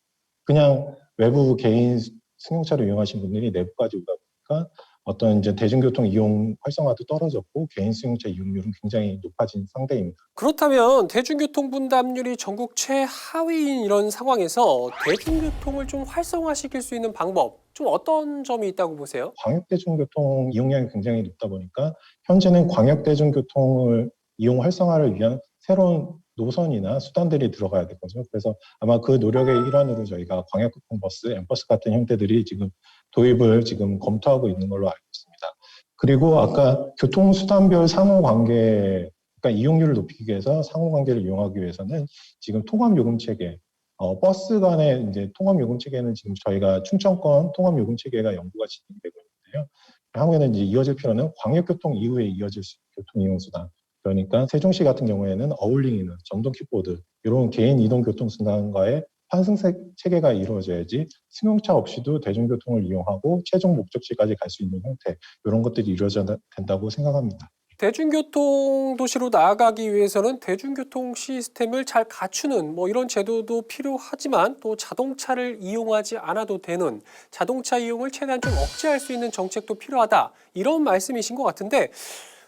그냥 외부 개인 승용차를 이용하신 분들이 내부까지 오다 보니까 어떤 이제 대중교통 이용 활성화도 떨어졌고 개인 승용차 이용률은 굉장히 높아진 상태입니다. 그렇다면 대중교통 분담률이 전국 최하위인 이런 상황에서 대중교통을 좀 활성화시킬 수 있는 방법, 좀 어떤 점이 있다고 보세요? 광역대중교통 이용량이 굉장히 높다 보니까 현재는 광역대중교통을 이용 활성화를 위한 새로운 노선이나 수단들이 들어가야 되거든요. 그래서 아마 그 노력의 일환으로 저희가 광역교통버스, 엠버스 같은 형태들이 지금 도입을 지금 검토하고 있는 걸로 알고 있습니다. 그리고 아까 교통수단별 상호관계, 그러니까 이용률을 높이기 위해서 상호관계를 이용하기 위해서는 지금 통합요금체계, 버스 간의 이제 통합요금체계는 지금 저희가 충청권 통합요금체계가 연구가 진행되고 있는데요. 향후에는 이제 이어질 필요는 광역교통 이후에 이어질 수 있는 교통이용수단. 그러니까 세종시 같은 경우에는 어울링이나 전동 킥보드 이런 개인 이동 교통수단과의 환승 체계가 이루어져야지 승용차 없이도 대중교통을 이용하고 최종 목적지까지 갈 수 있는 형태 이런 것들이 이루어져야 된다고 생각합니다. 대중교통 도시로 나아가기 위해서는 대중교통 시스템을 잘 갖추는 뭐 이런 제도도 필요하지만 또 자동차를 이용하지 않아도 되는 자동차 이용을 최대한 좀 억제할 수 있는 정책도 필요하다. 이런 말씀이신 것 같은데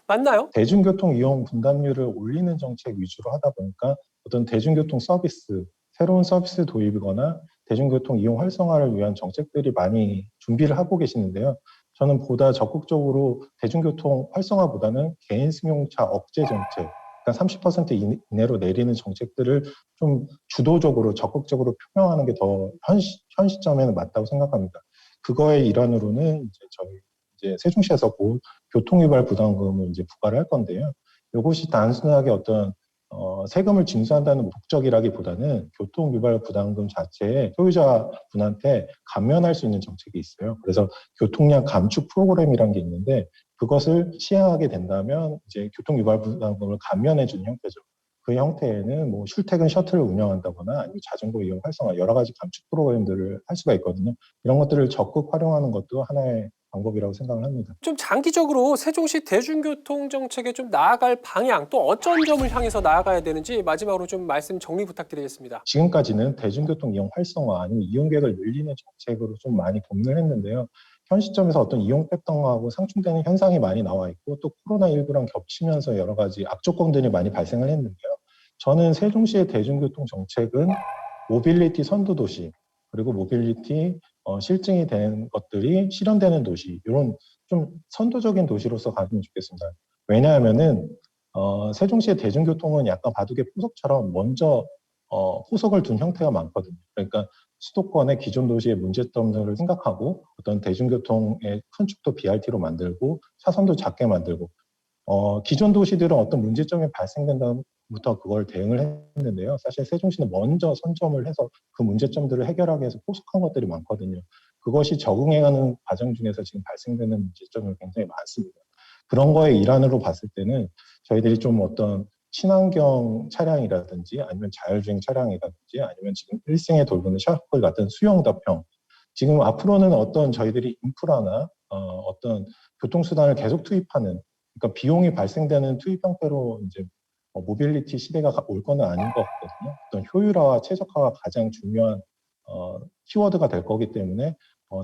맞나요? 대중교통 이용 분담률을 올리는 정책 위주로 하다 보니까 어떤 대중교통 서비스, 새로운 서비스 도입이거나 대중교통 이용 활성화를 위한 정책들이 많이 준비를 하고 계시는데요. 저는 보다 적극적으로 대중교통 활성화보다는 개인 승용차 억제 정책, 그러니까 30% 이내로 내리는 정책들을 좀 주도적으로 적극적으로 표명하는 게 더 현 시점에는 맞다고 생각합니다. 그거의 일환으로는 이제 세종시에서 교통위반 부담금을 이제 부과를 할 건데요. 이것이 단순하게 어떤 세금을 징수한다는 목적이라기보다는 교통위반 부담금 자체에 소유자분한테 감면할 수 있는 정책이 있어요. 그래서 교통량 감축 프로그램이라는 게 있는데 그것을 시행하게 된다면 이제 교통위반 부담금을 감면해 주는 형태죠. 그 형태에는 뭐 출퇴근 셔틀을 운영한다거나 아니면 자전거 이용 활성화 여러 가지 감축 프로그램들을 할 수가 있거든요. 이런 것들을 적극 활용하는 것도 하나의 방법이라고 생각을 합니다. 좀 장기적으로 세종시 대중교통 정책에 좀 나아갈 방향 또 어떤 점을 향해서 나아가야 되는지 마지막으로 좀 말씀 정리 부탁드리겠습니다. 지금까지는 대중교통 이용 활성화 아니면 이용객을 늘리는 정책으로 좀 많이 고민을 했는데요. 현 시점에서 어떤 이용 패턴하고 상충되는 현상이 많이 나와 있고 또 코로나19랑 겹치면서 여러 가지 악조건들이 많이 발생을 했는데요. 저는 세종시의 대중교통 정책은 모빌리티 선도도시 그리고 모빌리티 실증이 된 것들이 실현되는 도시 이런 좀 선도적인 도시로서 갔으면 좋겠습니다. 왜냐하면은 세종시의 대중교통은 약간 바둑의 포석처럼 먼저 포석을 둔 형태가 많거든요. 그러니까 수도권의 기존 도시의 문제점들을 생각하고 어떤 대중교통의 큰 축도 BRT로 만들고 차선도 작게 만들고 기존 도시들은 어떤 문제점이 발생된 다음부터 그걸 대응을 했는데요. 사실 세종시는 먼저 선점을 해서 그 문제점들을 해결하기 위해서 포석한 것들이 많거든요. 그것이 적응해가는 과정 중에서 지금 발생되는 문제점이 굉장히 많습니다. 그런 거의 일환으로 봤을 때는 저희들이 좀 어떤 친환경 차량이라든지 아니면 자율주행 차량이라든지 아니면 지금 일생에 돌보는 셔틀 같은 수용답형 지금 앞으로는 어떤 저희들이 인프라나 어떤 교통수단을 계속 투입하는 그러니까 비용이 발생되는 투입 형태로 이제 모빌리티 시대가 올 건 아닌 것 같거든요. 어떤 효율화와 최적화가 가장 중요한 키워드가 될 거기 때문에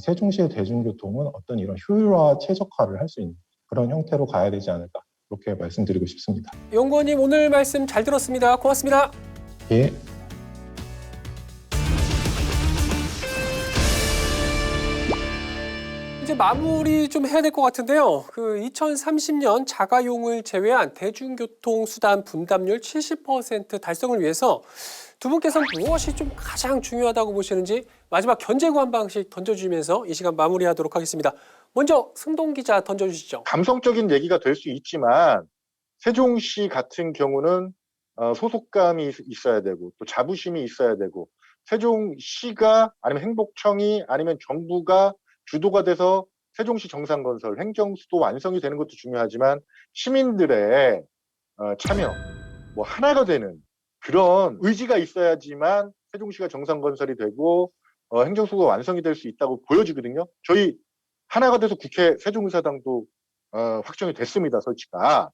세종시의 대중교통은 어떤 이런 효율화 최적화를 할 수 있는 그런 형태로 가야 되지 않을까 그렇게 말씀드리고 싶습니다. 연구원님 오늘 말씀 잘 들었습니다. 고맙습니다. 예. 마무리 좀 해야 될 것 같은데요. 2030년 자가용을 제외한 대중교통 수단 분담률 70% 달성을 위해서 두 분께서는 무엇이 좀 가장 중요하다고 보시는지 마지막 견제구 한 방씩 던져주면서 이 시간 마무리하도록 하겠습니다. 먼저 승동 기자 던져주시죠. 감성적인 얘기가 될 수 있지만 세종시 같은 경우는 소속감이 있어야 되고 또 자부심이 있어야 되고 세종시가 아니면 행복청이 아니면 정부가 주도가 돼서 세종시 정상건설 행정수도 완성이 되는 것도 중요하지만 시민들의 참여, 뭐 하나가 되는 그런 의지가 있어야지만 세종시가 정상건설이 되고 행정수도가 완성이 될 수 있다고 보여지거든요. 저희 하나가 돼서 국회 세종의사당도 확정이 됐습니다. 설치가.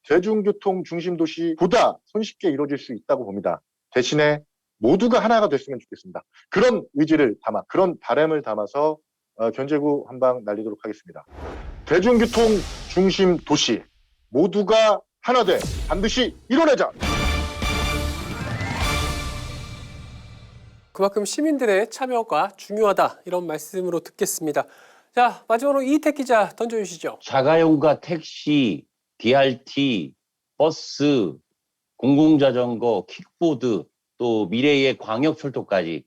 대중교통 중심 도시보다 손쉽게 이루어질 수 있다고 봅니다. 대신에 모두가 하나가 됐으면 좋겠습니다. 그런 의지를 담아, 그런 바람을 담아서 견제구 한 방 날리도록 하겠습니다. 대중교통 중심 도시 모두가 하나 돼 반드시 이뤄내자. 그만큼 시민들의 참여가 중요하다 이런 말씀으로 듣겠습니다. 자, 마지막으로 이희택 기자 던져주시죠. 자가용과 택시, BRT, 버스, 공공자전거, 킥보드, 또 미래의 광역철도까지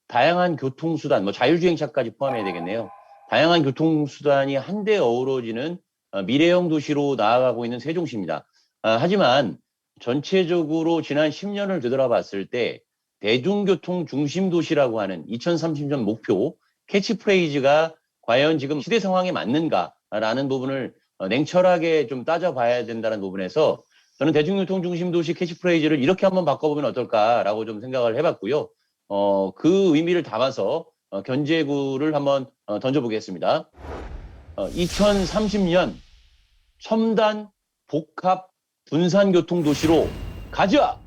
다양한 교통수단, 뭐 자율주행차까지 포함해야 되겠네요. 다양한 교통수단이 한데 어우러지는 미래형 도시로 나아가고 있는 세종시입니다. 하지만 전체적으로 지난 10년을 되돌아봤을 때 대중교통 중심 도시라고 하는 2030년 목표 캐치프레이즈가 과연 지금 시대 상황에 맞는가라는 부분을 냉철하게 좀 따져봐야 된다는 부분에서 저는 대중교통 중심 도시 캐치프레이즈를 이렇게 한번 바꿔보면 어떨까라고 좀 생각을 해봤고요. 그 의미를 담아서 견제구를 한번 던져보겠습니다. 2030년 첨단 복합 분산교통 도시로 가자!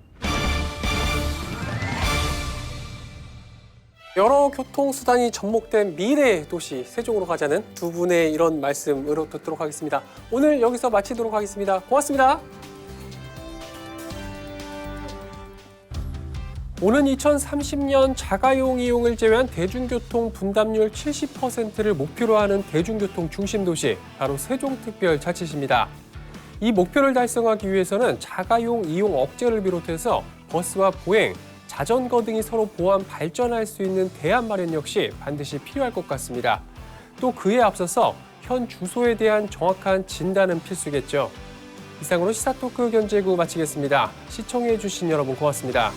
여러 교통수단이 접목된 미래의 도시 세종으로 가자는 두 분의 이런 말씀으로 듣도록 하겠습니다. 오늘 여기서 마치도록 하겠습니다. 고맙습니다. 오는 2030년 자가용 이용을 제외한 대중교통 분담률 70%를 목표로 하는 대중교통 중심 도시, 바로 세종특별자치시입니다. 이 목표를 달성하기 위해서는 자가용 이용 억제를 비롯해서 버스와 보행, 자전거 등이 서로 보완 발전할 수 있는 대안 마련 역시 반드시 필요할 것 같습니다. 또 그에 앞서서 현 주소에 대한 정확한 진단은 필수겠죠. 이상으로 시사토크 견제구 마치겠습니다. 시청해주신 여러분 고맙습니다.